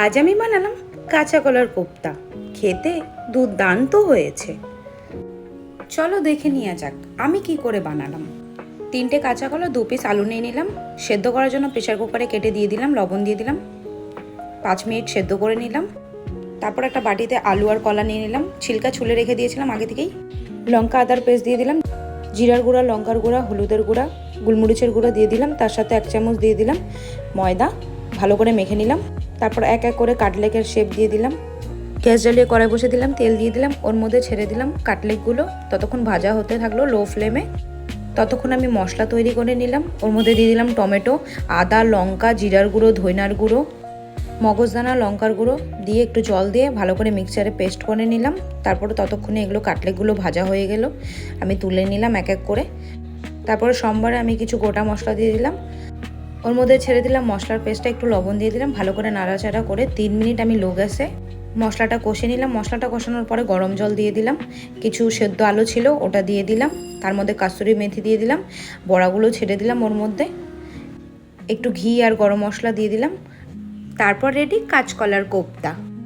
আজ আমি বানালাম কাঁচা কলার কোপ্তা। খেতে দুর্দান্ত হয়েছে। চলো দেখে নেওয়া যাক আমি কি করে বানালাম। 3টে কাঁচা কলা, 2 পিস আলু নিয়ে নিলাম। সেদ্ধ করার জন্য প্রেসার কুকারে কেটে দিয়ে দিলাম, লবণ দিয়ে দিলাম, 5 মিনিট সেদ্ধ করে নিলাম। তারপর একটা বাটিতে আলু আর কলা নিয়ে নিলাম, ছিলকা ছুলে রেখে দিয়েছিলাম আগে থেকেই। লঙ্কা আদার পেস্ট দিয়ে দিলাম, জিরার গুঁড়া, লঙ্কার গুঁড়া, হলুদের গুঁড়া, গোলমরিচের গুঁড়া দিয়ে দিলাম। তার সাথে 1 চামচ দিয়ে দিলাম ময়দা। ভালো করে মেখে নিলাম। তারপর এক এক করে কাটলেটের শেপ দিয়ে দিলাম। গ্যাস জ্বালিয়ে কড়াই বসে দিলাম, তেল দিয়ে দিলাম, ওর মধ্যে ছেড়ে দিলাম কাটলেটগুলো। ততক্ষণ ভাজা হতে থাকলো লো ফ্লেমে। ততক্ষণ আমি মশলা তৈরি করে নিলাম। ওর মধ্যে দিয়ে দিলাম টমেটো, আদা, লঙ্কা, জিরার গুঁড়ো, ধইনার গুঁড়ো, মগজদানা, লঙ্কার গুঁড়ো দিয়ে একটু জল দিয়ে ভালো করে মিক্সচারে পেস্ট করে নিলাম। তারপরে ততক্ষণে এগুলো কাটলেটগুলো ভাজা হয়ে গেল, আমি তুলে নিলাম এক এক করে। তারপরে সোমবারে আমি কিছু গোটা মশলা দিয়ে দিলাম, ওর মধ্যে ছেড়ে দিলাম মশলার পেস্টটা, একটু লবণ দিয়ে দিলাম। ভালো করে নাড়াচাড়া করে 3 মিনিট আমি লো গ্যাসে মশলাটা কষে নিলাম। মশলাটা কষানোর পরে গরম জল দিয়ে দিলাম, কিছু সেদ্ধ আলু ছিল ওটা দিয়ে দিলাম, তার মধ্যে কাসুরি মেথি দিয়ে দিলাম, বড়াগুলো ছেড়ে দিলাম ওর মধ্যে, একটু ঘি আর গরম মশলা দিয়ে দিলাম। তারপর রেডি কাঁচকলার কোপ্তা।